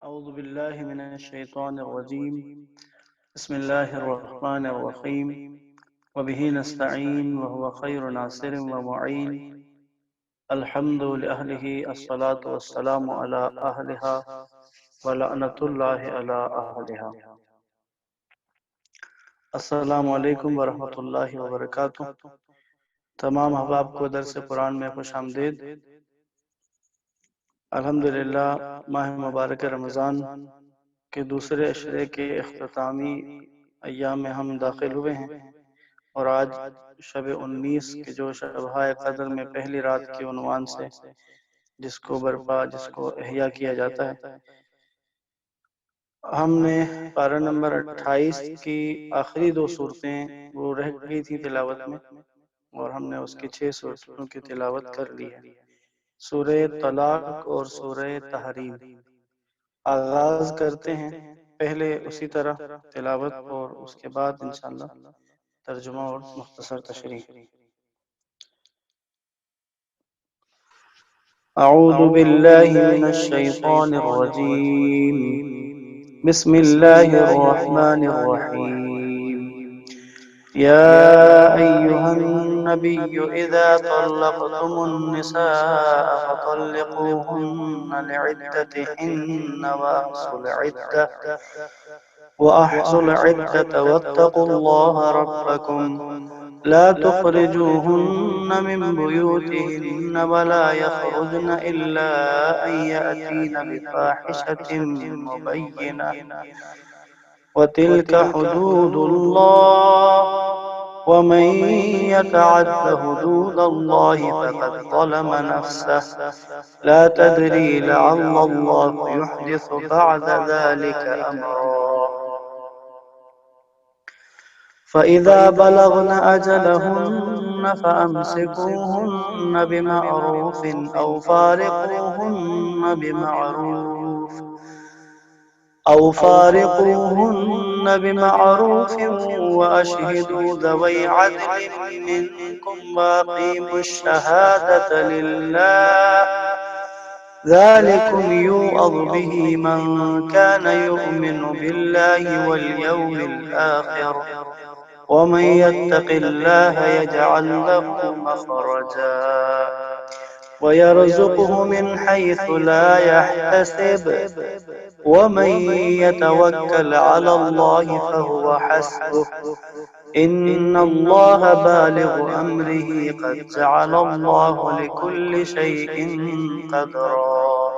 أعوذ بالله من الشيطان الرجيم. بسم الله الرحمن الرحيم. وبه نستعين وهو خير ناصر ومعين. الحمد لأهله الصلاة والسلام على أهلها ولعنة الله على أهلها. السلام علیکم ورحمۃ اللہ وبرکاتہ. تمام احباب کو درس قرآن میں خوش آمدید. الحمدللہ ماہ مبارک رمضان کے دوسرے عشرے کے اختتامی ایام میں ہم داخل ہوئے ہیں، اور آج شب 19 کے جو شبہائے قدر میں پہلی رات کے عنوان سے جس کو احیاء کیا جاتا ہے، ہم نے پارہ نمبر 28 کی آخری دو صورتیں وہ رہ گئی تھی تلاوت میں، اور ہم نے اس کی 6 صورتوں کی تلاوت کر لی ہے، سورہ طلاق اور سورہ تحریم. آغاز کرتے ہیں پہلے اسی طرح تلاوت اور اس کے بعد انشاءاللہ ترجمہ اور مختصر تشریح. اعوذ باللہ من الشیطان الرجیم. بسم اللہ الرحمن الرحیم. يا أيها النبي إذا طلقتم النساء فطلقوهن لعدتهن وأحصوا العدة واتقوا الله ربكم لا تخرجوهن من بيوتهن ولا يخرجن إلا أن يأتين بفاحشة مبينة وتلك حدود الله ومن يتعد حدود الله فقد ظلم نفسه لا تدري لعل الله يحدث بعد ذلك أمرا. فإذا بلغن أجلهن فأمسكوهن بمعروف أو فارقوهن بمعروف وأشهدوا ذوي عدل منكم وأقيموا الشهادة لله ذلكم يوعظ به من كان يؤمن بالله واليوم الآخر ومن يتق الله يجعل له مخرجا ويرزقه من حيث لا يحتسب ومن يتوكل على الله فهو حسبه إن الله بالغ أمره قد جعل الله لكل شيء قدرا.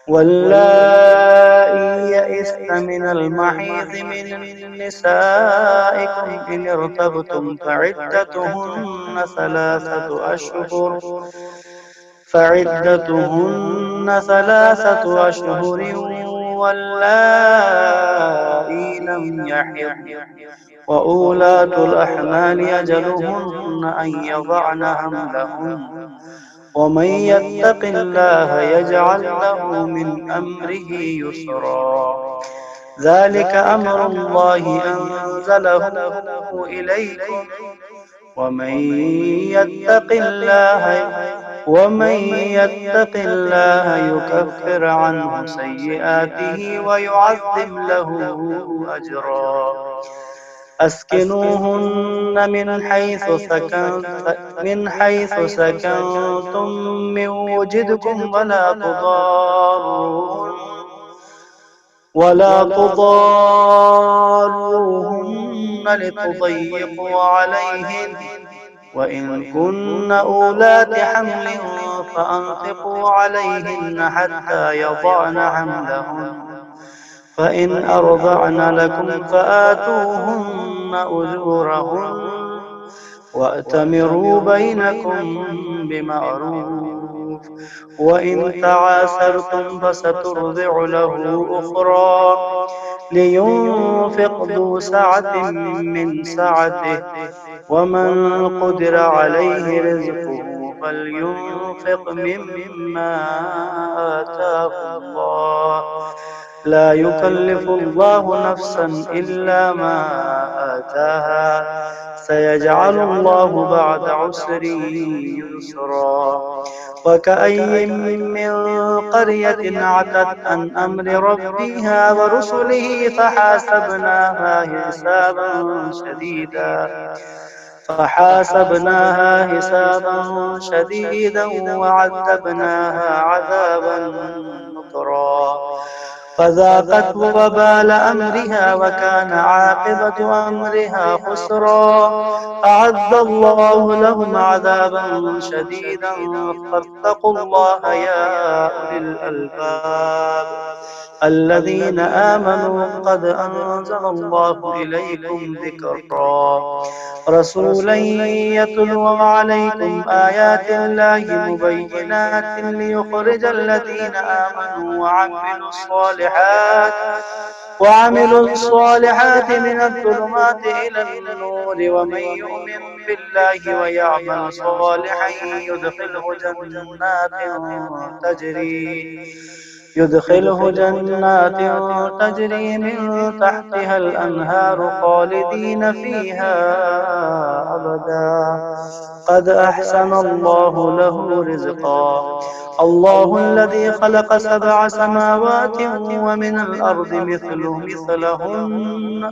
واللائي يئسن من المحيض من نسائكم إن ارتبتم فعدتهن ثلاثة أشهر واللائي لم يحضن وأولاة الأحمال أجلهن أن يضعن حملهن ومن يتق الله يجعل له من أمره يسرا. ذلك أمر الله أنزله إليكم ومن يتق الله يكفر عنه سيئاته ويعظم له أجرا. أسكنوهن من حيث سكنتم من وجدكم ولا تضاروهن لتضيقوا عليهن وإن كن أولات حمل فأنفقوا عليهن حتى يضعن حملهن فإن أرضعن لكم فآتوهن أجورهن وأتمروا بينكم بمعروف وإن تعاسرتم فسترضع له أخرى لينفق ذو سعة من سعته ومن قدر عليه رزقه فلينفق مما آتاه الله لا يكلف الله نفسا إلا ما آتاها سيجعل الله بعد عسر يسرا وكأي من قرية عتت عن أمر ربها ورسله فحاسبناها حسابا شديدا وعذبناها عذابا نكرا فذاقت وبال أمرها وكان عاقبة أمرها خسرا أعد الله لهم عذابا شديدا فاتقوا الله يا أولي الألباب الذين آمنوا قد أنزل الله إليكم ذكرا رسولا يتلو عليكم آيات الله مبينات ليخرج الذين آمنوا وعملوا الصالحات من الظلمات إلى النور ومن يؤمن بالله ويعمل صالحا يدخله جنات تجري من تحتها الأنهار خالدين فيها أبدا قد أحسن الله له رزقا الله الذي خلق 7 سماوات ومن الأرض مثلهن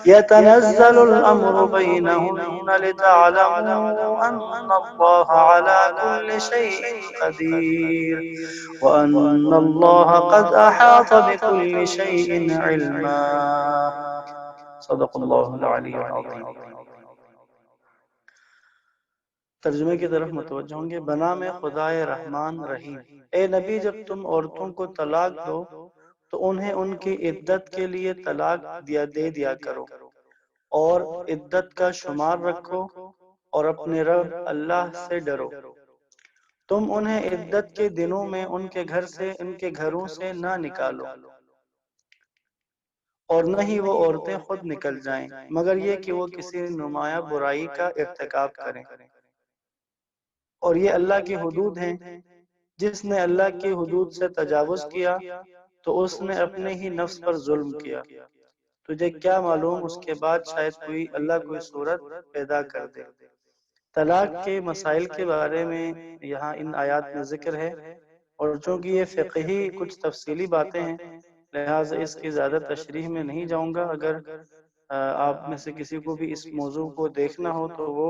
يتنزل الأمر بينهن لتعلموا أن الله على كل شيء قدير وأن الله قد أحاط بكل شيء علما صدق اللہ العلی العظیم۔ ترجمے کی طرف متوجہ ہوں گے۔ بنام خدائے رحمان رحیم۔ اے نبی، جب تم عورتوں کو طلاق دو تو انہیں ان کی عدت کے لیے طلاق دے دیا کرو اور عدت کا شمار رکھو اور اپنے رب اللہ سے ڈرو۔ تم انہیں عدت کے دنوں میں ان کے گھروں سے نہ نکالو اور نہ ہی وہ عورتیں خود نکل جائیں مگر یہ کہ وہ کسی نمایاں برائی کا ارتکاب کریں، اور یہ اللہ کی حدود ہیں۔ جس نے اللہ کی حدود سے تجاوز کیا تو اس نے اپنے ہی نفس پر ظلم کیا۔ تجھے کیا معلوم اس کے بعد شاید اللہ کوئی صورت پیدا کر دے۔ طلاق کے مسائل کے بارے میں یہاں ان آیات میں ذکر ہے، اور چونکہ یہ فقہی کچھ تفصیلی باتیں ہیں لہٰذا اس کی زیادہ تشریح میں نہیں جاؤں گا۔ اگر آپ میں سے کسی کو بھی اس موضوع کو دیکھنا ہو تو وہ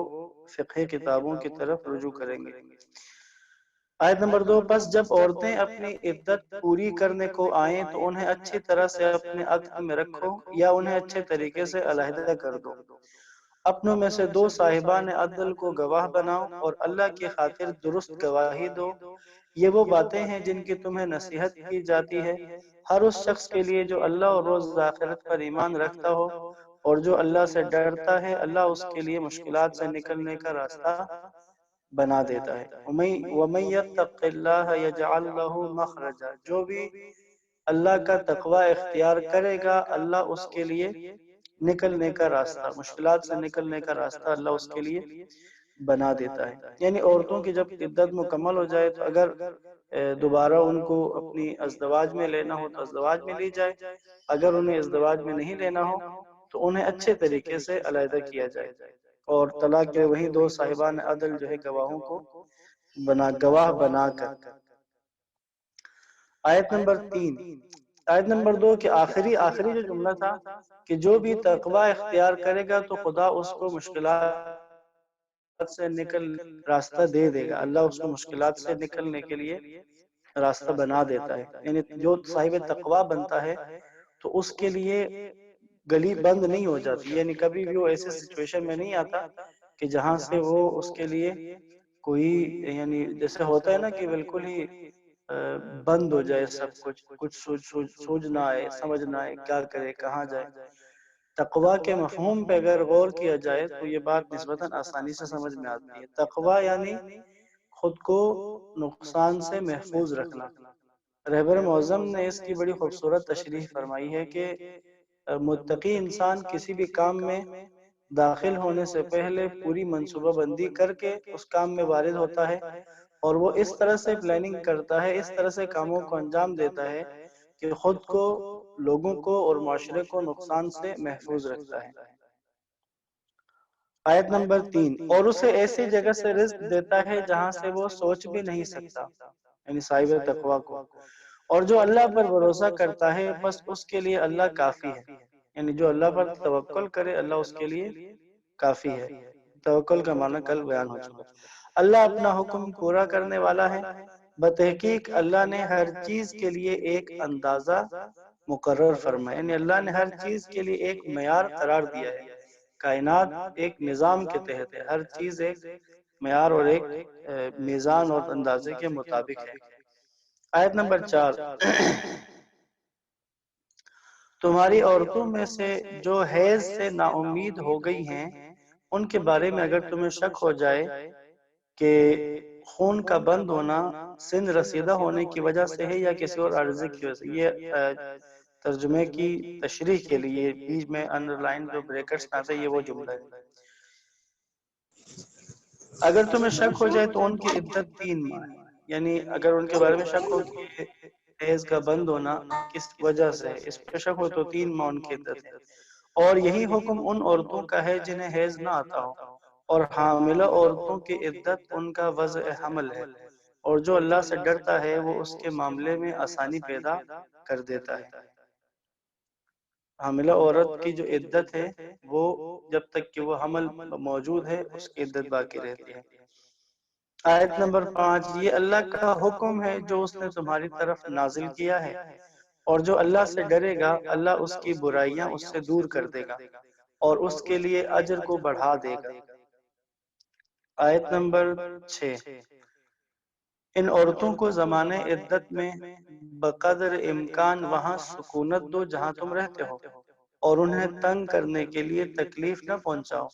فقہی کتابوں کی طرف رجوع کریں گے۔ آیت نمبر 2، پس جب عورتیں اپنی عدت پوری کرنے کو آئیں تو انہیں اچھی طرح سے اپنے عقد میں رکھو یا انہیں اچھے طریقے سے علیحدہ کر دو۔ اپنوں میں سے 2 صاحبان عدل کو گواہ بناؤ اور اللہ کی خاطر درست گواہی دو۔ یہ وہ باتیں ہیں جن کی تمہیں نصیحت کی جاتی ہے ہر اس شخص کے لیے جو اللہ اور روز آخرت پر ایمان رکھتا ہو، اور جو اللہ سے ڈرتا ہے اللہ اس کے لیے مشکلات سے نکلنے کا راستہ بنا دیتا ہے۔ وَمَن يَتَّقِ اللَّهَ يَجْعَل لَّهُ مَخْرَجًا، جو بھی اللہ کا تقوی اختیار کرے گا اللہ اس کے لیے نکلنے کا راستہ، مشکلات سے نکلنے کا راستہ اللہ اس کے لیے بنا دیتا ہے۔ یعنی عورتوں کی جب عدت مکمل ہو جائے تو اگر دوبارہ ان کو اپنی ازدواج میں لینا ہو تو ازدواج میں لی جائے، اگر انہیں ازدواج میں نہیں لینا ہو تو انہیں اچھے طریقے سے علیحدہ کیا جائے، اور طلاق کے وہی 2 صاحبان عدل جو ہے گواہوں کو گواہ بنا کر۔ آیت نمبر 3، آیت نمبر 2 کہ آخری جو جملہ تھا کہ جو بھی تقوی اختیار کرے گا تو خدا اس کو مشکلات سے راستہ دے دے گا، اللہ اس کو مشکلات سے نکلنے کے لیے راستہ بنا دیتا ہے۔ یعنی جو صاحب تقوی بنتا ہے تو اس کے لیے گلی بند نہیں ہو جاتی، یعنی کبھی بھی وہ ایسے سچویشن میں نہیں آتا کہ جہاں سے وہ اس کے لیے کوئی، یعنی جیسے ہوتا ہے نا کہ بالکل ہی بند ہو جائے سب کچھ سوچ نہ آئے، سمجھ نہ آئے کیا کرے کہاں جائے۔ تقوی کے مفہوم پہ اگر غور کیا جائے تو یہ بات نسبتاً آسانی سے سمجھ میں آتی ہے۔ تقوی یعنی خود کو نقصان سے محفوظ رکھنا۔ رہبر معظم نے اس کی بڑی خوبصورت تشریح فرمائی ہے کہ متقی انسان کسی بھی کام میں داخل ہونے سے پہلے پوری منصوبہ بندی کر کے اس کام میں وارد ہوتا ہے، اور وہ اس طرح سے پلاننگ کرتا ہے، اس طرح سے کاموں کو انجام دیتا ہے کہ خود کو، لوگوں کو اور معاشرے کو نقصان سے محفوظ رکھتا ہے۔ آیت نمبر 3، اور اسے ایسی جگہ سے رزق دیتا ہے جہاں سے وہ سوچ بھی نہیں سکتا، یعنی صاحب تقوی کو، اور جو اللہ پر بھروسہ کرتا ہے بس اس کے لیے اللہ کافی ہے، یعنی جو اللہ پر توکل کرے اللہ اس کے لیے کافی ہے۔ توکل کا معنی کل بیان ہو چکا۔ اللہ اپنا حکم پورا کرنے والا ہے، بتحقیق اللہ نے ہر چیز کے لیے ایک اندازہ مقرر فرمایا، یعنی اللہ نے ہر چیز کے لیے ایک معیار قرار دیا ہے۔ کائنات ایک نظام کے تحت ہے، ہر چیز ایک معیار اور ایک میزان اور اندازے کے مطابق ہے۔ آیت نمبر 4، تمہاری عورتوں میں سے جو حیض سے نا امید ہو گئی ہیں ان کے بارے میں اگر تمہیں شک ہو جائے کہ خون کا بند ہونا سن رسیدہ ہونے کی وجہ سے ہے یا کسی اور عارضے کی وجہ سے، یہ ترجمے کی تشریح کے لیے بیچ میں انڈر لائن جو بریکٹس آتا ہے یہ وہ جملہ ہے۔ اگر تمہیں شک ہو جائے تو ان کی عدت 3 ماہ ہے، یعنی اگر ان کے بارے میں شک ہو کہ حیض کا بند ہونا کس وجہ سے ہے، اس پہ شک ہو تو 3 ماہ ان کی عدت ہے۔ اور یہی حکم ان عورتوں کا ہے جنہیں حیض نہ آتا ہو، اور حاملہ عورتوں کی عدت ان کا وضع حمل ہے، اور جو اللہ سے ڈرتا ہے وہ اس کے معاملے میں آسانی پیدا کر دیتا ہے۔ حاملہ عورت کی جو عدت ہے وہ جب تک کہ وہ حمل موجود ہے اس کی عدت باقی رہتی ہے۔ آیت نمبر 5، یہ اللہ کا حکم ہے جو اس نے تمہاری طرف نازل کیا ہے، اور جو اللہ سے ڈرے گا اللہ اس کی برائیاں اس سے دور کر دے گا اور اس کے لیے اجر کو بڑھا دے گا۔ آیت نمبر 6، ان عورتوں کو زمانے عدت میں بقدر امکان وہاں سکونت دو جہاں تم رہتے ہو، اور انہیں تنگ کرنے کے لیے تکلیف نہ پہنچاؤ۔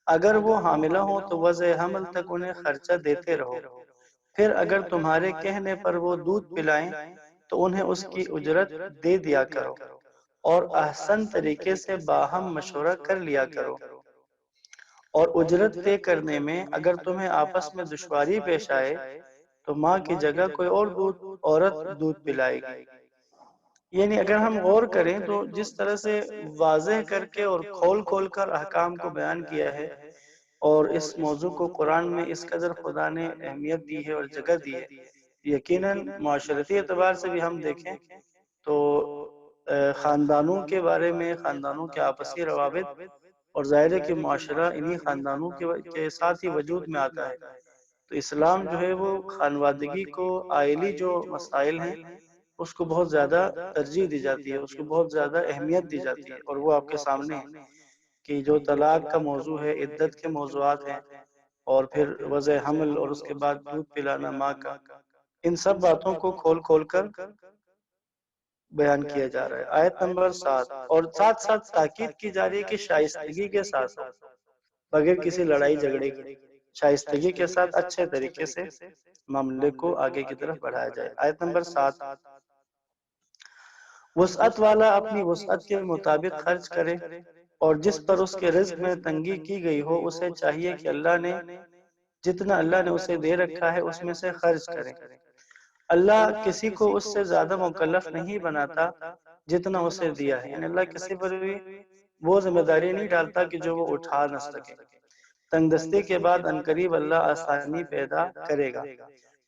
اگر وہ حاملہ ہو تو وضع حمل تک انہیں خرچہ دیتے رہو، پھر اگر تمہارے کہنے پر وہ دودھ پلائیں تو انہیں اس کی اجرت دے دیا کرو، اور احسن طریقے سے باہم مشورہ کر لیا کرو۔ اور اجرت طے کرنے میں اگر تمہیں آپس میں دشواری پیش آئے تو ماں کی جگہ کوئی اور عورت دودھ پلائے گی۔ یعنی اگر ہم غور کریں تو جس طرح سے واضح کر کے اور کھول کھول کر احکام کو بیان کیا ہے، اور اس موضوع کو قرآن میں اس قدر خدا نے اہمیت دی ہے اور جگہ دی ہے، یقیناً معاشرتی اعتبار سے بھی ہم دیکھیں تو خاندانوں کے بارے میں، خاندانوں کے آپسی روابط، اور ظاہر ہے کہ معاشرہ انہی خاندانوں کے ساتھ ہی وجود میں آتا ہے، تو اسلام جو ہے وہ خانوادگی کو آئلی جو مسائل ہیں اس کو بہت زیادہ ترجیح دی جاتی ہے، اس کو بہت زیادہ اہمیت دی جاتی ہے، اور وہ آپ کے سامنے ہے کہ جو طلاق کا موضوع ہے، عدت کے موضوعات ہیں، اور پھر وضع حمل اور اس کے بعد دودھ پلانا ماں کا، ان سب باتوں کو کھول کھول کر بیان کیا جا رہا ہے۔ آیت نمبر 7، اور ساتھ ساتھ تاکید کی جا رہی ہے کہ شائستگی کے ساتھ ہو، بغیر کسی لڑائی جھگڑے کے، شائستگی کے ساتھ اچھے طریقے سے معاملے کو آگے کی طرف بڑھایا جائے۔ آیت نمبر 7، وسعت والا اپنی وسعت کے مطابق خرچ کرے، اور جس پر اس کے رزق میں تنگی کی گئی ہو اسے چاہیے کہ اللہ نے جتنا اللہ نے اسے دے رکھا ہے اس میں سے خرچ کرے۔ اللہ کسی کو اس سے زیادہ مکلف نہیں بناتا جتنا اسے دیا ہے، یعنی اللہ کسی پر بھی وہ ذمہ داری نہیں ڈالتا کہ جو وہ اٹھا نہ سکے۔ تنگ دستی کے بعد عنقریب اللہ آسانی پیدا کرے گا۔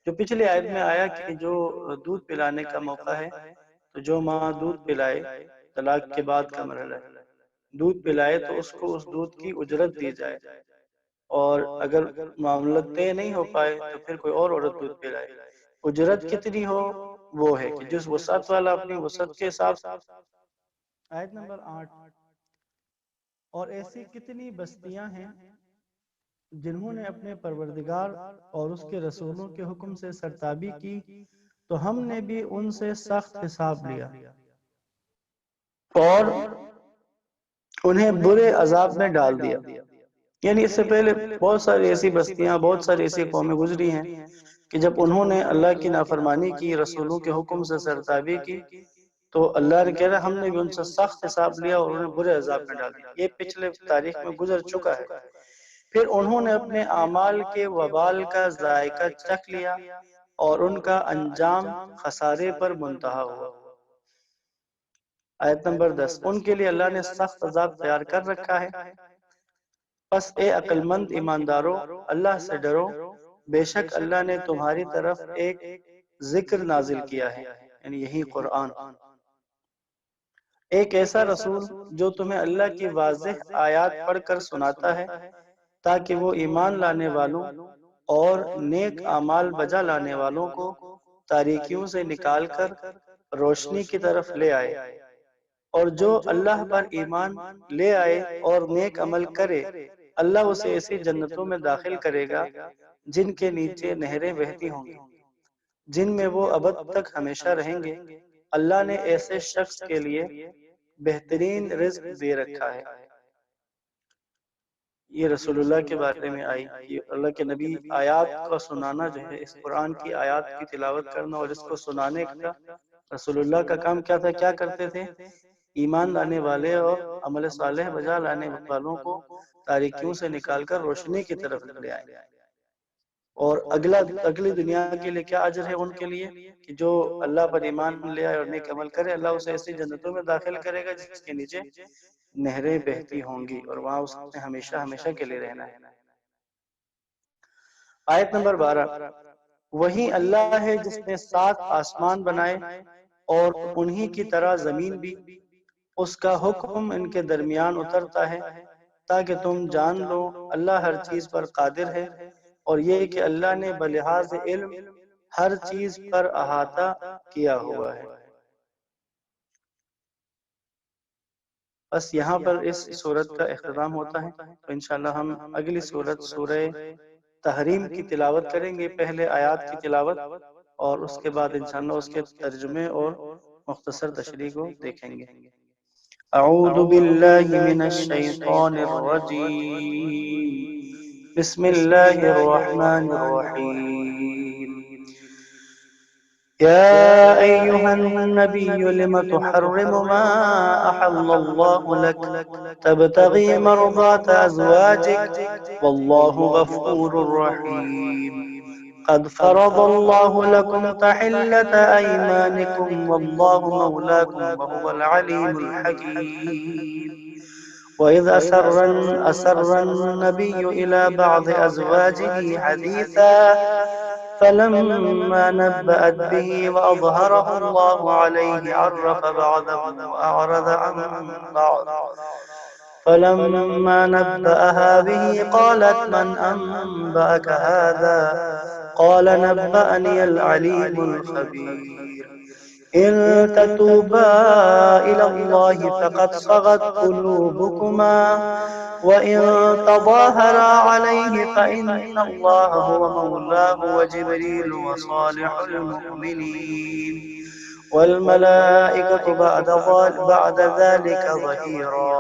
جو پچھلی آیت میں آیا کہ جو دودھ پلانے کا موقع ہے، تو جو ماں دودھ پلائے، طلاق کے بعد کا مرحلہ ہے، دودھ پلائے تو اس کو اس دودھ کی اجرت دی جائے، اور اگر معاملہ طے نہیں ہو پائے تو پھر کوئی اور عورت دودھ پلائے۔ اجرت کتنی ہو وہ ہے کہ جس وسعت والا اپنی وسعت کے حساب سے۔ آیت نمبر 8، اور ایسی کتنی بستیاں ہیں جنہوں نے اپنے پروردگار اور اس کے رسولوں کے حکم سے سرتابی کی تو ہم نے بھی ان سے سخت حساب لیا اور انہیں برے عذاب میں ڈال دیا۔ یعنی اس سے پہلے بہت ساری ایسی بستیاں، بہت ساری ایسی قومیں گزری ہیں کہ جب انہوں نے اللہ کی نافرمانی کی، رسولوں کے حکم سے سرتابی کی، تو اللہ نے کہہ رہا ہم نے بھی ان سے سخت حساب لیا اور انہیں برے عذاب میں ڈال دیا۔ یہ پچھلے تاریخ میں گزر چکا ہے۔ پھر انہوں نے اپنے اعمال کے وبال کا ذائقہ چکھ لیا اور ان کا انجام خسارے پر منتہا ہوا۔ آیت نمبر 10، ان کے لیے اللہ نے سخت عذاب تیار کر رکھا ہے، پس اے عقل مند ایماندارو اللہ سے ڈرو، بے شک اللہ نے تمہاری طرف ایک ذکر نازل کیا ہے، یعنی یہی قرآن، ایک ایسا رسول جو تمہیں اللہ کی واضح آیات پڑھ کر سناتا ہے تاکہ وہ ایمان لانے والوں اور نیک اعمال بجا لانے والوں کو تاریکیوں سے نکال کر روشنی کی طرف لے آئے، اور جو اللہ پر ایمان لے آئے اور نیک عمل کرے اللہ اسے ایسی جنتوں میں داخل کرے گا جن کے نیچے نہریں بہتی ہوں گی، جن میں وہ ابد تک ہمیشہ رہیں گے۔ اللہ نے ایسے شخص کے لیے بہترین رزق دے رکھا ہے۔ یہ رسول اللہ کے بارے میں آئی، یہ اللہ کے نبی آیات کا سنانا جو ہے، اس قرآن کی آیات کی تلاوت کرنا اور اس کو سنانے کا رسول اللہ کا کام کیا تھا، کیا کرتے تھے؟ ایمان لانے والے اور عمل صالح بجا لانے والوں کو تاریکیوں سے نکال کر روشنی کی طرف لے آئے، اور اگلی دنیا کے لیے کیا اجر ہے ان کے لیے کہ جو اللہ پر ایمان لے آئے اور نیک عمل کرے، اللہ اسے ایسی جنتوں میں داخل کرے گا جس کے نیچے نہریں بہتی ہوں گی، اور وہاں اس نے ہمیشہ ہمیشہ کے لیے رہنا ہے۔ آیت نمبر 12، وہی اللہ ہے جس نے 7 آسمان بنائے اور انہی کی طرح زمین بھی، اس کا حکم ان کے درمیان اترتا ہے تاکہ تم جان لو اللہ ہر چیز پر قادر ہے، اور یہ کہ اللہ نے بلحاظ علم ہر چیز پر احاطہ کیا ہوا ہے۔ بس یہاں پر اس صورت کا اختتام ہوتا ہے، تو انشاءاللہ ہم اگلی صورت سورہ تحریم کی تلاوت کریں گے، پہلے آیات کی تلاوت، اور اس کے بعد انشاءاللہ اس کے ترجمے اور مختصر تشریح کو دیکھیں گے۔ اعوذ باللہ من الشیطان الرجیم، بسم اللہ الرحمن الرحیم، يا أيها النبي لم تحرم ما أحل الله لك تبتغي مرضات أزواجك والله غفور رحيم، قد فرض الله لكم تحلة أيمانكم والله مولاكم وهو العليم الحكيم، وإذ أسر النبي إلى بعض أزواجه حديثا فلما نبأت به وأظهره الله عليه عرف بعضه وأعرض عن بعض، فلما نبأها به قالت من أنبأك هذا؟ قال نبأني العليم الخبير، إن تتوبا إلى الله فقد صغت قلوبكما وإن تظاهرا عليه فإن الله هو مولاه وجبريل وصالح المؤمنين والملائكة بعد ذلك ظهيرا،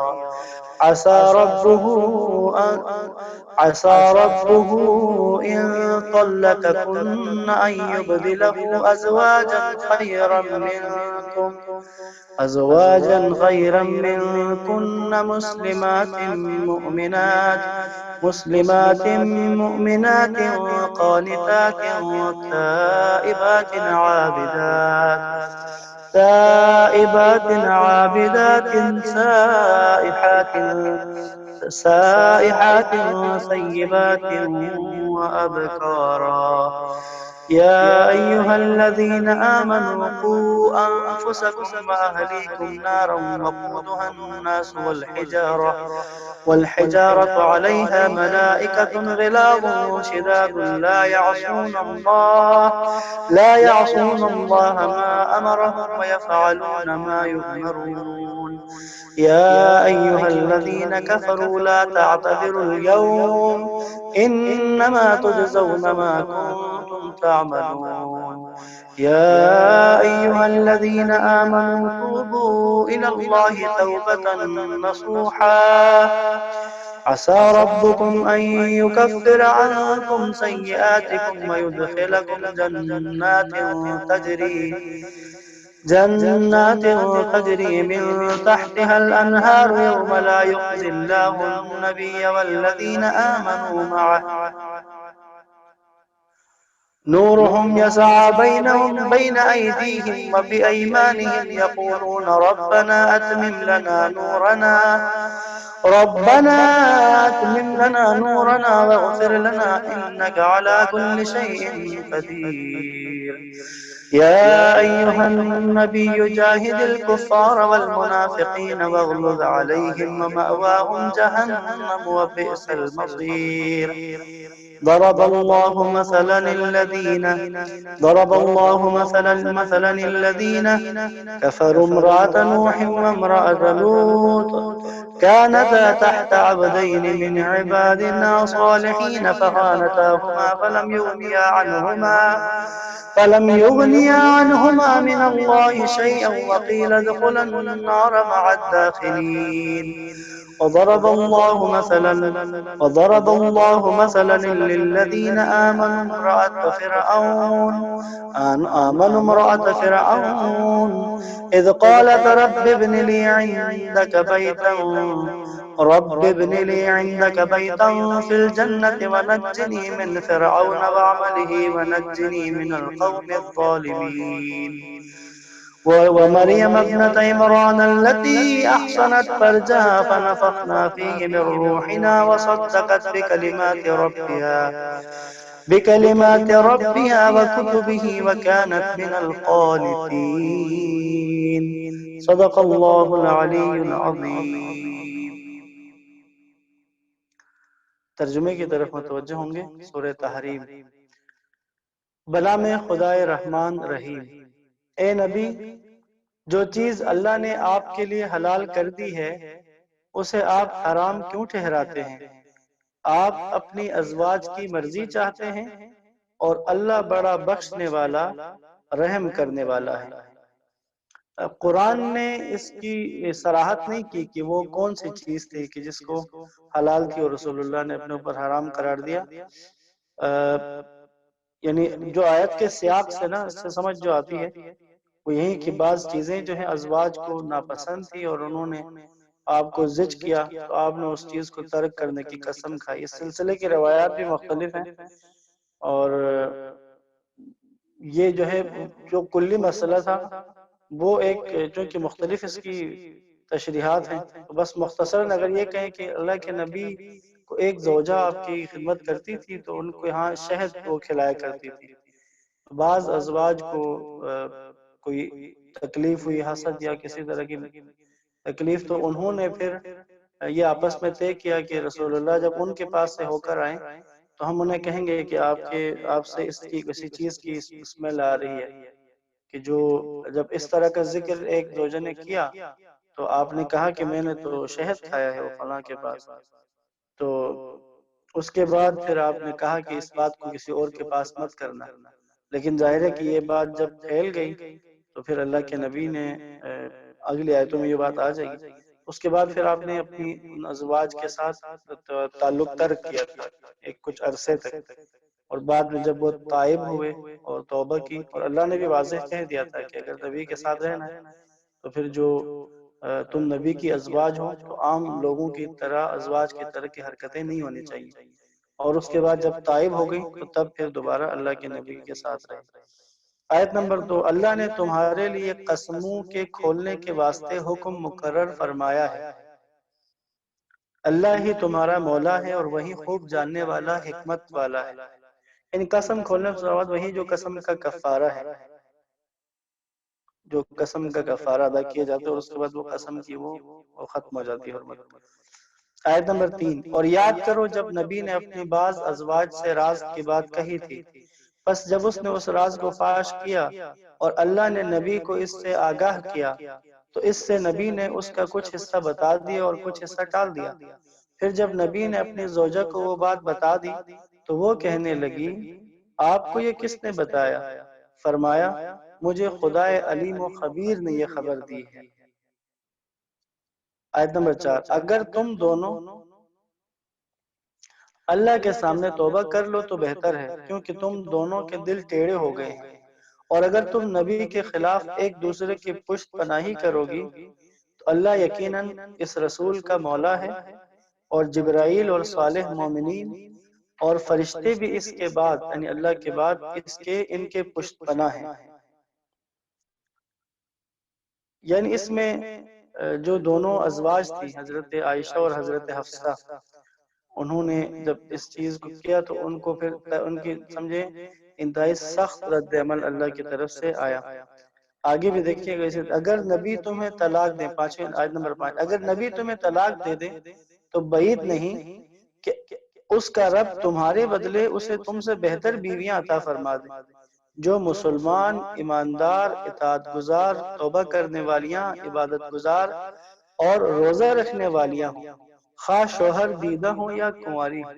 عسى ربه إن طلقكن أن يبدله أزواجا خيرا منكن مسلمات مؤمنات قانتات تائبات عابدات سائحات ثيبات وأبكارا، يا أيها الذين آمنوا قوا أنفسكم وأهليكم نارا وقودها الناس والحجارة عليها ملائكة غلاظ شداد لا يعصون الله ما أمرهم ويفعلون ما يؤمرون، يا أيها الذين كفروا لا تعتذروا اليوم إنما تجزون ما كنتم تعملون، يا أيها الذين آمنوا توبوا إلى الله توبة نصوحا، عسى ربكم أن يكفر عنكم سيئاتكم ويدخلكم جنات تجري من تحتها الأنهار يوم لا يخزي الله النبي والذين آمنوا معه نورهم يسعى بين أيديهم وبأيمانهم يقولون ربنا أتمم لنا نورنا ربنا أتمم لنا نورنا واغفر لنا إنك على كل شيء قدير. يا أيها النبي جاهد الكفار والمنافقين واغلظ عليهم ومأواهم جهنم وبئس المصير. ضرب الله مثلا الذين كفروا امرأة نوح وامرأة لوط كانتا تحت عبدين من عبادنا صالحين فخانتاهما فلم يغنيا عنهما من الله شيئا وقيل ادخلا النار مع الداخلين. وضرب الله مثلا للذين آمنوا امرأة فرعون إذ قالت رب ابن لي عندك بيتا في الجنة ونجني من فرعون وعمله ونجني من القوم الظالمين. ومريم ابنة عمران التي أحصنت فرجها فنفخنا فيه من روحنا وصدقت بكلمات ربها وكتبه وكانت من القانتين. صدق الله العلی العظیم. ترجمے کی طرف متوجہ ہوں گے. سورہ تحریم. بلا میں خدائے رحمان رحیم. اے نبی، جو چیز اللہ نے آپ کے لیے حلال کر دی ہے اسے آپ حرام کیوں ٹھہراتے ہیں؟ آپ اپنی ازواج کی مرضی چاہتے ہیں اور اللہ بڑا بخشنے والا رحم کرنے والا ہے. قرآن نے اس کی صراحت نہیں کی کہ وہ کون سی چیز تھی کہ جس کو حلال کی اور رسول اللہ نے اپنے اوپر حرام قرار دیا. یعنی جو آیت کے سیاق سے نا اس سے سمجھ جو آتی ہے وہ یہی کہ بعض چیزیں جو ہیں ازواج کو ناپسند تھی اور انہوں نے آپ کو زج کیا تو آپ نے اس چیز کو ترک کرنے کی قسم کھائی. اس سلسلے کی روایات بھی مختلف ہیں اور یہ جو ہے جو کلی مسئلہ تھا وہ ایک چونکہ مختلف اس کی تشریحات ہیں تو بس مختصراً اگر یہ کہیں کہ اللہ کے نبی کو ایک زوجہ آپ کی خدمت کرتی تھی تو ان کو یہاں شہد وہ کھلایا کرتی تھی. بعض ازواج کو کوئی تکلیف ہوئی، حسد یا کسی طرح کی تکلیف، تو انہوں نے پھر یہ آپس میں طے کیا کہ رسول اللہ جب ان کے پاس سے ہو کر آئیں تو ہم انہیں کہیں گے کہ آپ سے اس کی کسی چیز کی اسمیل آ رہی ہے کہ جو جب اس طرح کا ذکر ایک زوجہ نے کیا تو آپ نے کہا کہ میں نے تو شہد کھایا ہے وہ فلاں کے پاس. تو اس کے بعد پھر آپ نے کہا کہ اس بات کو کسی اور کے پاس مت کرنا. لیکن ظاہر ہے کہ یہ بات جب پھیل گئی تو پھر اللہ کے نبی نے اگلی آیتوں میں یہ بات آ جائے گی. اس کے بعد پھر آپ نے اپنی ازواج کے ساتھ تعلق ترک کیا تھا ایک کچھ عرصے تک، اور بعد میں جب وہ تائب ہوئے اور توبہ کی اور اللہ نے بھی واضح کہہ دیا تھا کہ اگر نبی کے ساتھ رہنا ہے تو پھر جو تم نبی کی ازواج ہو تو عام لوگوں کی طرح ازواج کی طرح کی حرکتیں نہیں ہونی چاہیے. اور اس کے بعد جب تائب ہو گئی تو تب پھر دوبارہ اللہ کے نبی کے ساتھ رہے. آیت نمبر 2. اللہ نے تمہارے لیے قسموں کے کھولنے کے واسطے حکم مقرر فرمایا ہے. اللہ ہی تمہارا مولا ہے اور وہی خوب جاننے والا حکمت والا ہے. ان قسم کھولنے سے مراد وہی جو قسم کا کفارہ ہے، جو قسم کا کفارہ ادا کیا جاتا ہے اور اس کے بعد وہ قسم کی وہ ختم ہو جاتی ہے حرمت. آیت نمبر 3. اور یاد کرو جب نبی نے اپنی بعض ازواج سے راز کی بات کہی تھی، پس جب اس نے اس راز کو فاش کیا اور اللہ نے نبی کو اس سے آگاہ کیا تو اس سے نبی نے اس کا کچھ حصہ بتا دیا اور کچھ حصہ ٹال دیا. پھر جب نبی نے اپنی زوجہ کو وہ بات بتا دی تو وہ کہنے لگی آپ کو یہ کس نے بتایا؟ فرمایا مجھے خدائے علیم و خبیر نے یہ خبر دی ہے. آیت نمبر 4. اگر تم دونوں اللہ کے سامنے توبہ کر لو تو بہتر ہے کیونکہ تم دونوں کے دل ٹیڑے ہو گئے ہیں، اور اگر تم نبی کے خلاف ایک دوسرے کی پشت پناہی کرو گی تو اللہ یقیناً اس رسول کا مولا ہے، اور جبرائیل اور صالح مومنین اور فرشتے بھی اس کے بعد یعنی اللہ کے بعد ان کے پشت پناہ ہیں. یعنی اس میں جو دونوں ازواج تھی، حضرت عائشہ اور حضرت حفصہ، انہوں نے جب اس چیز کو کیا تو ان کو پھر ان کی سمجھے انتہائی سخت رد عمل اللہ کی طرف سے آیا۔ آگے بھی دیکھیے گا اسے، اگر نبی تمہیں طلاق دیں، آیت نمبر 5، اگر نبی تمہیں طلاق دے دیں تو بعید نہیں کہ اس کا رب تمہارے بدلے اسے تم سے بہتر بیویاں عطا فرما دے، جو مسلمان، ایماندار، اطاعت گزار، توبہ کرنے والیاں، عبادت گزار اور روزہ رکھنے والیاں ہوں، خواہ شوہر دیدہ ہوں یا کنواری ہوں،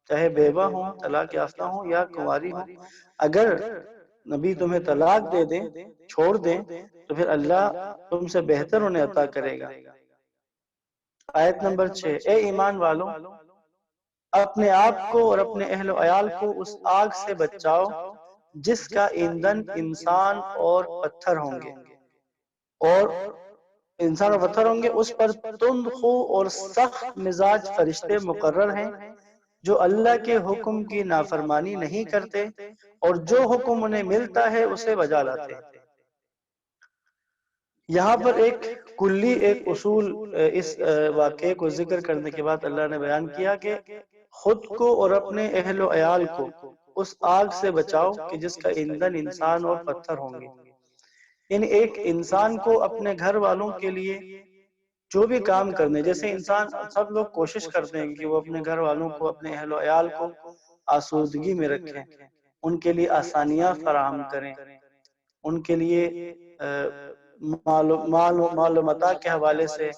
چاہے بیوہ ہوں، طلاق یافتہ ہوں یا کنواری ہوں۔ اگر نبی تمہیں طلاق دے دیں، چھوڑ دیں، تو پھر اللہ تم سے بہتر انہیں عطا کرے گا۔ آیت نمبر 6، اے ایمان والوں، اپنے آپ کو اور اپنے اہل و عیال کو اس آگ سے بچاؤ جس کا ایندھن انسان اور پتھر ہوں گے، اور انسان اور پتھر ہوں گے، اس پر تند خو اور سخت مزاج فرشتے مقرر ہیں جو اللہ کے حکم کی نافرمانی نہیں کرتے اور جو حکم انہیں ملتا ہے اسے بجا لاتے ہیں۔ یہاں پر ایک کلی ایک اصول اس واقعے کو ذکر کرنے کے بعد اللہ نے بیان کیا کہ خود کو اور اپنے اہل و عیال کو اس آگ سے بچاؤ کہ جس کا ایندھن انسان اور پتھر ہوں گے۔ یعنی ایک انسان کو اپنے گھر والوں کے لیے جو بھی کام کرنے، جیسے انسان سب لوگ کوشش کرتے ہیں کہ وہ اپنے گھر والوں کو، اپنے اہل و عیال کو آسودگی میں رکھیں، ان کے لیے آسانیاں فراہم کریں، ان کے لیے مال و متاع کے حوالے سے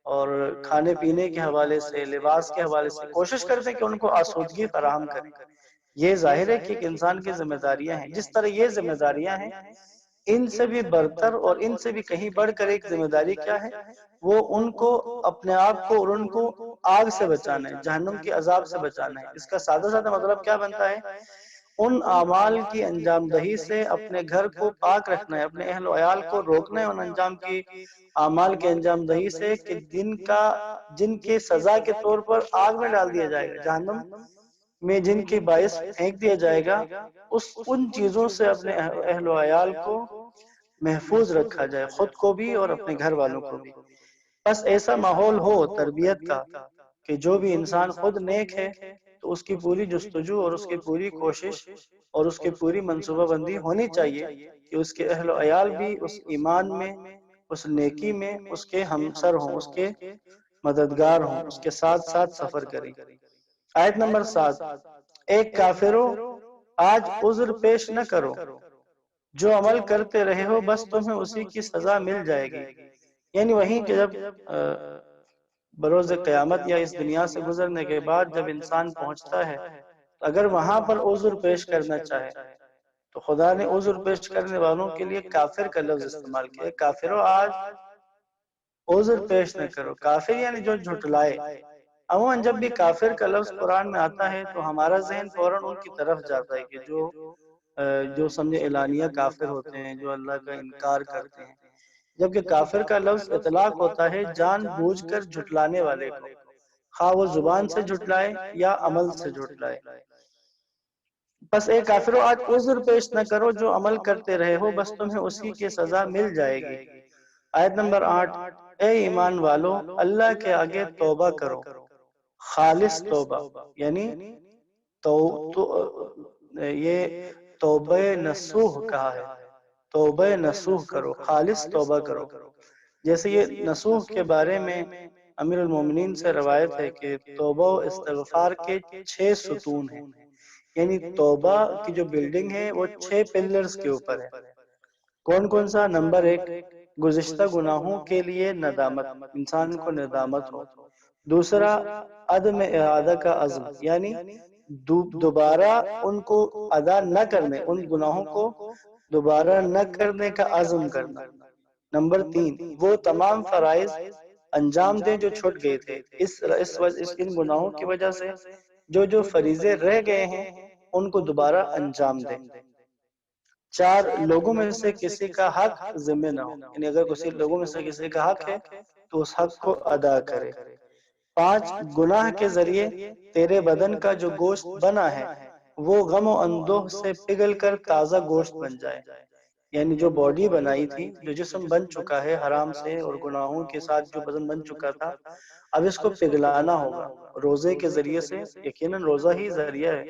اور کھانے پینے کے حوالے سے، لباس کے حوالے سے کوشش کرتے ہیں کہ ان کو آسودگی فراہم کریں۔ یہ ظاہر ہے کہ ایک انسان کی ذمہ داریاں ہیں۔ جس طرح یہ ذمہ داریاں ہیں، ان سے بھی برتر اور ان سے بھی کہیں بڑھ کر ایک ذمہ داری کیا ہے؟ وہ ان کو، اپنے آپ کو اور ان کو آگ سے بچانا ہے، جہنم کے عذاب سے بچانا ہے۔ اس کا سادہ سادہ مطلب کیا بنتا ہے؟ ان اعمال کی انجام دہی سے اپنے گھر کو پاک رکھنا ہے، اپنے اہل و عیال کو روکنا ہے ان انجام کی اعمال کے انجام دہی سے کہ جن کے سزا کے طور پر آگ میں ڈال دیا جائے گا، جہنم میں جن کے باعث پھینک دیا جائے گا، ان چیزوں سے اپنے اہل و عیال کو محفوظ رکھا جائے، خود کو بھی اور اپنے گھر والوں کو بھی۔ بس ایسا ماحول ہو تربیت کا کہ جو بھی انسان خود نیک ہے تو اس کی پوری جستجو اور اس کی پوری کوشش اور اس کی پوری منصوبہ بندی ہونی چاہیے کہ اس کے اہل و عیال بھی اس ایمان میں، اس نیکی میں اس کے ہمسر ہوں، اس کے مددگار ہوں، اس کے ساتھ ساتھ سفر کریں۔ آیت نمبر 7، ایک کافروں، آج عذر پیش نہ کرو، جو عمل کرتے رہے ہو بس تمہیں اسی کی سزا مل جائے گی۔ یعنی وہیں کہ جب بروز قیامت یا اس دنیا سے گزرنے کے بعد جب انسان پہنچتا ہے، تو اگر وہاں پر عذر پیش کرنا چاہے تو خدا نے عذر پیش کرنے والوں کے لیے کافر کا لفظ استعمال کیا۔ کافروں، آج عذر پیش نہ کرو۔ کافر یعنی جو جھٹلائے۔ عموماً جب بھی کافر کا لفظ قرآن میں آتا ہے تو ہمارا ذہن فوراً ان کی طرف جاتا ہے کہ جو سمجھے اعلانیہ کافر ہوتے ہیں، جو اللہ کا انکار کرتے ہیں، جبکہ کافر کا لفظ اطلاق ہوتا ہے جان بوجھ کر جھٹلانے والے کو، خواہ وہ زبان سے جھٹلائے یا عمل سے جھٹلائے۔ بس اے کافروں، آج عذر پیش نہ کرو، جو عمل کرتے رہے ہو بس تمہیں اسی کی سزا مل جائے گی۔ آیت نمبر 8، اے ایمان والو، اللہ کے آگے توبہ کرو، خالص توبہ، یعنی یہ توبہ نصوح کہا ہے، توبہ نصوح کرو، خالص توبہ کرو۔ جیسے یہ نصوح کے بارے میں امیر المومنین سے روایت ہے کہ توبہ و استغفار کے 6 ستون ہیں، یعنی توبہ کی جو بلڈنگ ہے وہ 6 پلرز کے اوپر ہے۔ کون کون سا؟ نمبر 1، گزشتہ گناہوں کے لیے ندامت، انسان کو ندامت ہو۔ دوسرا، عدم اعادہ کا عزم، یعنی دوبارہ ان کو ادا نہ کرنے، ان گناہوں کو دوبارہ نہ کرنے کا عزم کرنا۔ نمبر 3، وہ تمام فرائض انجام دیں جو چھوٹ گئے تھے، ان گناہوں کی وجہ سے جو فریضے رہ گئے ہیں ان کو دوبارہ انجام دیں۔ 4، لوگوں میں سے کسی کا حق ذمہ نہ ہو، یعنی اگر کسی لوگوں میں سے کسی کا حق ہے تو اس حق کو ادا کرے۔ 5، گناہ کے ذریعے تیرے بدن کا جو گوشت بنا ہے وہ غم و اندوہ سے پگھل کر تازہ گوشت بن جائے، یعنی جو باڈی بنائی تھی، جو جسم بن چکا ہے حرام سے اور گناہوں کے ساتھ جو بدن بن چکا تھا، اب اس کو پگھلانا ہوگا روزے کے ذریعے سے۔ یقیناً روزہ ہی ذریعہ ہے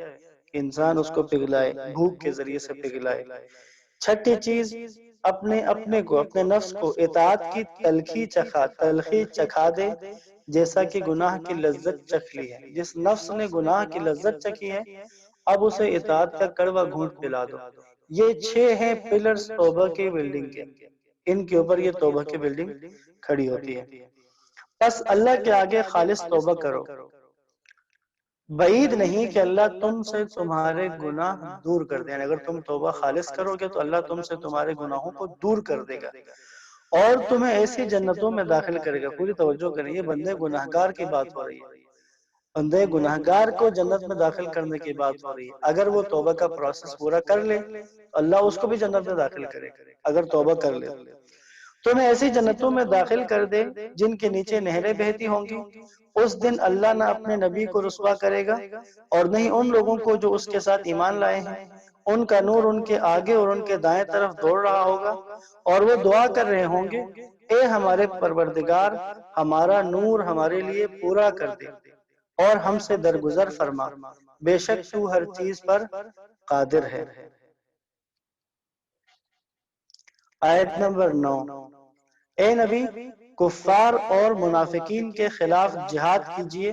کہ انسان اس کو پگھلائے، بھوک کے ذریعے سے پگھلائے۔ چھٹی چیز، اپنے کو، اپنے نفس کو اطاعت کی تلخی چکھا دے، جیسا کہ گناہ کی لذت چکھ لی ہے۔ جس نفس نے گناہ کی لذت چکھی ہے، اب اسے اطاعت کا کڑوا گھونٹ پلا دو۔ یہ 6 ہیں پلرز توبہ کی بلڈنگ کے، ان کے اوپر یہ توبہ کی بلڈنگ کھڑی ہوتی ہے۔ پس اللہ کے آگے خالص توبہ کرو، بعید نہیں کہ اللہ تم سے تمہارے گناہ دور کر دیں۔ اگر تم توبہ خالص کرو گے تو اللہ تم سے تمہارے گناہوں کو دور کر دے گا اور تمہیں ایسی جنتوں میں داخل کرے گا۔ پوری توجہ کریں، یہ بندے گناہگار کی بات ہو رہی ہے۔ بندے گناہگار کو جنت میں داخل کرنے کی بات ہو رہی ہے۔ اگر وہ توبہ کا پروسیس پورا کر لے تو اللہ اس کو بھی جنت میں داخل کرے گا، اگر توبہ کر لے۔ تمہیں ایسی جنتوں میں داخل کر دے جن کے نیچے نہریں بہتی ہوں گی۔ اس دن اللہ نہ اپنے نبی کو رسوا کرے گا اور نہیں ان لوگوں کو جو اس کے ساتھ ایمان لائے ہیں۔ ان کا نور ان کے آگے اور ان کے دائیں طرف دوڑ رہا ہوگا اور وہ دعا کر رہے ہوں گے، اے ہمارے پروردگار، ہمارا نور ہمارے لیے پورا کر دے اور ہم سے درگزر فرما، بے شک تو ہر چیز پر قادر ہے۔ آیت نمبر 9۔ اے نبی، کفار اور منافقین کے خلاف جہاد کیجئے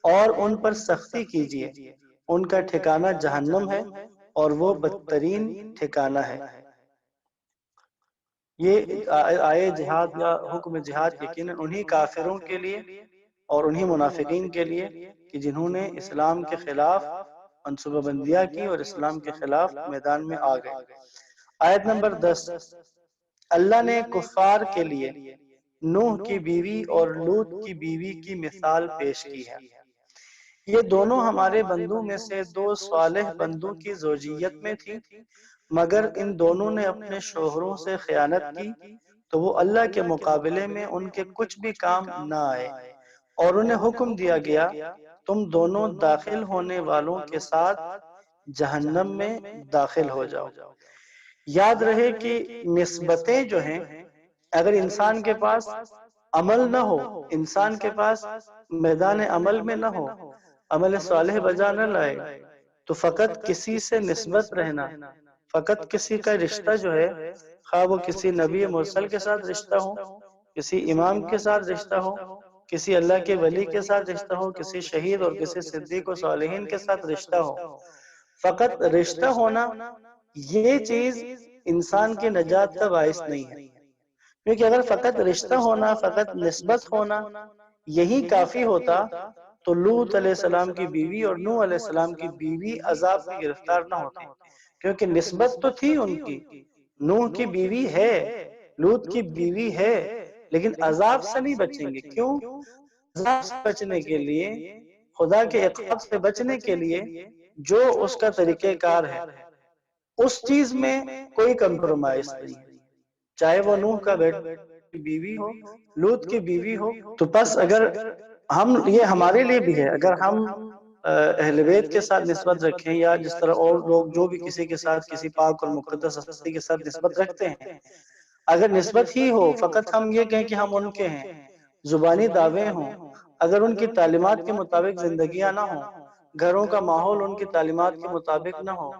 اور ان پر سختی کیجئے، ان کا ٹھکانہ جہنم ہے اور وہ بدترین ٹھکانہ ہے۔ یہ آئے جہاد یا حکم جہاد یقیناً انہی کافروں کے لیے اور انہی منافقین کے لیے کہ جنہوں نے اسلام کے خلاف منصوبہ بندیاں کی اور اسلام کے خلاف میدان میں آ گئے۔ آیت نمبر 10۔ اللہ نے کفار کے لیے نوح کی بیوی اور لوط کی بیوی کی مثال پیش کی ہے۔ یہ دونوں ہمارے بندوں میں سے 2 صالح بندوں کی زوجیت میں تھی، مگر ان دونوں نے اپنے شوہروں سے خیانت کی تو وہ اللہ کے مقابلے میں ان کے کچھ بھی کام نہ آئے، اور انہیں حکم دیا گیا تم دونوں داخل ہونے والوں کے ساتھ جہنم میں داخل ہو جاؤ۔ یاد رہے کہ نسبتیں جو ہیں، اگر انسان کے پاس عمل نہ ہو، انسان کے پاس میدان عمل میں نہ ہو، عمل صالح بجا نہ لائے، تو فقط کسی سے نسبت رہنا، فقط کسی کا رشتہ جو ہے، خواہ وہ کسی نبی مرسل کے ساتھ رشتہ ہو، کسی امام کے ساتھ رشتہ ہو، کسی اللہ کے ولی کے ساتھ رشتہ ہو، کسی شہید اور کسی صدیق و صالحین کے ساتھ رشتہ ہو، فقط رشتہ ہونا یہ چیز انسان کی نجات کا باعث نہیں ہے۔ کیونکہ اگر فقط رشتہ ہونا، فقط نسبت ہونا یہی کافی ہوتا تو لوط علیہ السلام کی بیوی اور نوح علیہ السلام کی بیوی عذاب میں گرفتار نہ ہوتی، کیونکہ نسبت تو تھی ان کی۔ نوح کی بیوی ہے، لوط کی بیوی ہے، لیکن عذاب سے نہیں بچیں گے۔ کیوں؟ عذاب سے بچنے کے لیے، خدا کے عقاب سے بچنے کے لیے جو اس کا طریقہ کار ہے، اس چیز میں کوئی کمپرومائز نہیں ہے، چاہے وہ نوح کا بیوی ہو، لوط کی بیوی ہو۔ تو پس اگر یہ ہمارے لیے بھی ہے، اگر ہم اہل بیت کے ساتھ نسبت رکھیں یا جس طرح اور لوگ جو بھی کسی کے ساتھ کسی پاک اور مقدس ہستی کے ساتھ نسبت رکھتے ہیں، اگر نسبت ہی ہو، فقط ہم یہ کہیں کہ ہم ان کے ہیں، زبانی دعوے ہوں، اگر ان کی تعلیمات کے مطابق زندگیاں نہ ہوں، گھروں کا ماحول ان کی تعلیمات کے مطابق نہ ہو،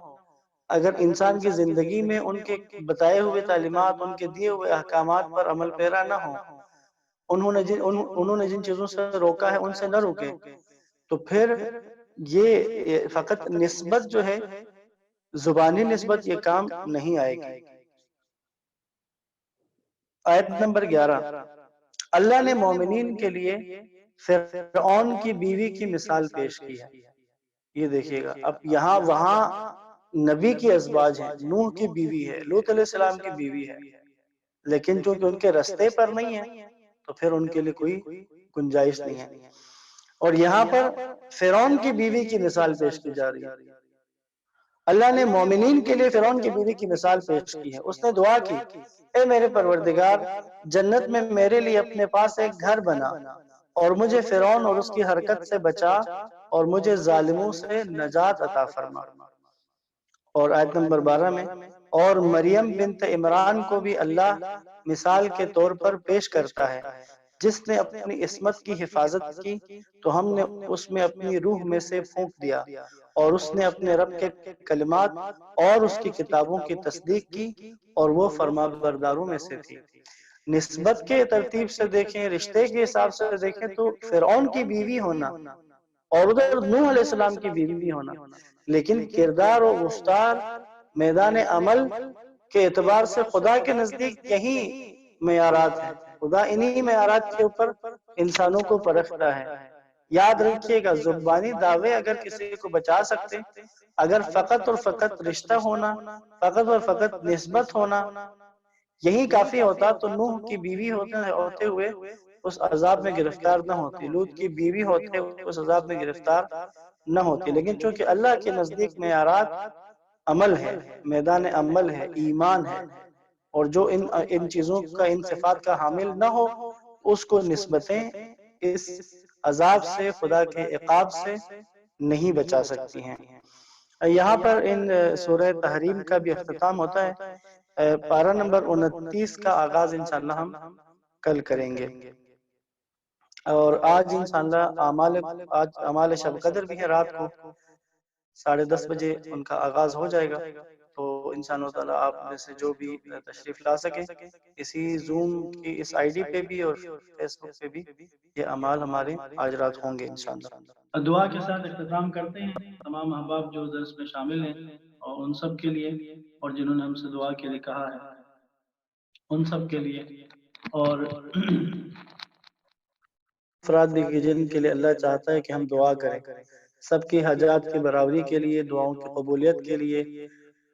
اگر انسان کی زندگی میں ان کے بتائے ہوئے تعلیمات، ان کے دیے ہوئے احکامات پر عمل پیرا نہ ہو، انہوں نے جن چیزوں سے روکا ہے ان سے نہ روکیں، تو پھر یہ فقط نسبت جو ہے، زبانی نسبت، یہ کام نہیں آئے گی۔ آیت نمبر 11۔ اللہ نے مومنین کے لیے فرعون کی بیوی کی مثال پیش کی ہے۔ یہ دیکھیے گا، اب یہاں وہاں نبی کی ازواج ہیں، نوح کی بیوی ہے، لوط علیہ السلام کی بیوی ہے، لیکن چونکہ ان کے رستے پر نہیں ہے تو پھر ان کے لیے کوئی گنجائش نہیں ہے۔ اور یہاں پر فرعون کی بیوی کی مثال پیش کی جا رہی ہے۔ اللہ نے مومنین کے لیے فرعون کی بیوی کی مثال پیش کی ہے۔ اس نے دعا کی، اے میرے پروردگار، جنت میں میرے لیے اپنے پاس ایک گھر بنا اور مجھے فرعون اور اس کی حرکت سے بچا اور مجھے ظالموں سے نجات عطا فرما۔ اور آیت نمبر 12 میں، اور مریم بنت عمران کو بھی اللہ مثال کے طور پر پیش کرتا ہے، جس نے اپنی عصمت کی حفاظت کی تو ہم نے اس میں اپنی روح میں سے پھونک دیا، اور اس نے اپنے رب کے کلمات اور اس کی کتابوں کی تصدیق کی، اور وہ فرما برداروں میں سے تھی۔ نسبت کے ترتیب سے دیکھیں، رشتے کے حساب سے دیکھیں تو فرعون کی بیوی ہونا اور ادھر نوح علیہ السلام کی بیوی بھی ہونا، لیکن کردار و گفتار، میدان عمل کے اعتبار سے خدا کے نزدیک یہی معیارات ہیں۔ خدا انہی معیارات کے اوپر انسانوں کو پرکھتا ہے۔ یاد رکھیے گا، زبانی دعوے اگر کسی کو بچا سکتے، اگر فقط اور فقط رشتہ ہونا، فقط اور فقط نسبت ہونا یہی کافی ہوتا تو نوح کی بیوی ہوتے ہوئے اس عذاب میں گرفتار نہ ہوتی، لوط کی بیوی ہوتے ہوئے اس عذاب میں گرفتار نہ ہوتی۔ لیکن چونکہ اللہ کے نزدیک معیارات عمل ہے، میدان عمل ہے، ایمان ہے، اور جو ان چیزوں کا، ان صفات کا حامل نہ ہو، اس کو نسبتیں اس عذاب سے، خدا کے عقاب سے نہیں بچا سکتی ہیں۔ یہاں پر ان سورہ تحریم کا بھی اختتام ہوتا ہے۔ پارہ نمبر 29 کا آغاز انشاءاللہ ہم کل کریں گے، اور آج انشاءاللہ آج اعمال شب قدر بھی ہے، رات کو 10:30 بجے ان کا آغاز ہو جائے گا۔ تو انشاءاللہ تعالی آپ میں سے جو بھی تشریف لا سکے، اسی زوم کی اس آئی ڈی پہ بھی اور فیس بک پہ بھی یہ اعمال ہمارے آج رات ہوں گے انشاءاللہ۔ دعا کے ساتھ اختتام کرتے ہیں تمام احباب جو درس میں شامل ہیں، اور ان سب کے لیے، اور جنہوں نے ہم سے دعا کے لیے کہا ہے ان سب کے لیے، اور افراد بھی جن کے لیے اللہ چاہتا ہے کہ ہم دعا کریں، سب کی حاجات کی برابری کے لیے، دعاؤں کی قبولیت کے لیے،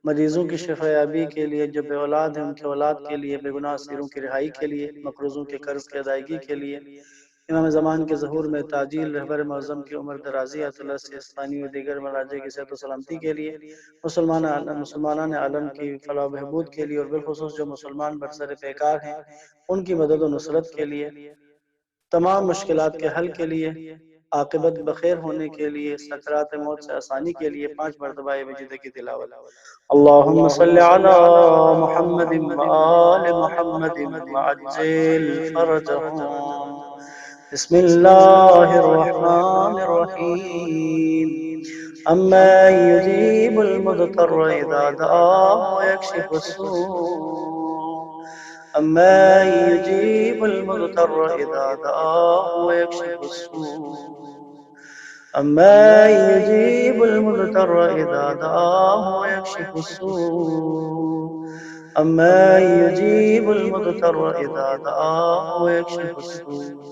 مریضوں کی شفا یابی کے لیے، جو بے اولاد ہیں ان کے اولاد کے لیے، بے گناہ اسیروں کی رہائی کے لیے، مقروضوں کے قرض کی ادائیگی کے لیے، امام زمان کے ظہور میں تعجیل، رہبر معظم کی عمر درازی عطلہ سے ثانی و دیگر مراجع کی صحت و سلامتی کے لیے، مسلمانان عالم کی فلاح و بہبود کے لیے، اور بالخصوص جو مسلمان برسر پیکار ہیں ان کی مدد و نصرت کے لیے، تمام مشکلات کے حل کے لیے، عاقبت بخیر ہونے کے لیے، سکرات موت سے آسانی کے لیے 5 مرتبہ مجیدہ کی تلاوت۔ اللہم صلی علی محمد وآل محمد وعجل فرجہم۔ بسم اللہ الرحمن الرحیم۔ امن یجیب المضطر اذا دعاہ ویکشف السوء، امن یجیب المضطر اذا دعاہ ویکشف السوء، امن یجیب المضطر اذا دعاہ ویکشف السوء، امن یجیب المضطر اذا دعاہ ویکشف السوء،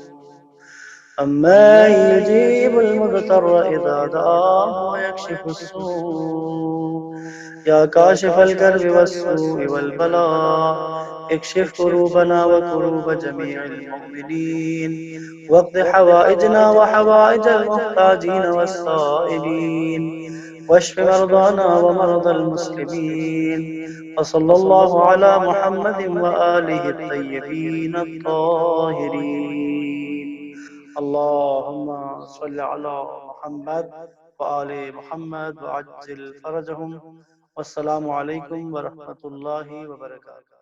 امن یجیب المضطر اذا دعاہ ویکشف السوء، یا کاشف الکرب والسوء والبلاء، اکشف کروبنا وکروب جمیع المؤمنین، واقض حوائجنا وحوائج المحتاجین والسائلین، واشف مرضانا ومرضى المسلمين، وصلى الله على محمد وآله الطيبين الطاهرين۔ اللهم صل على محمد وآل محمد وعجل فرجهم، والسلام علیکم ورحمۃ اللہ وبرکاتہ۔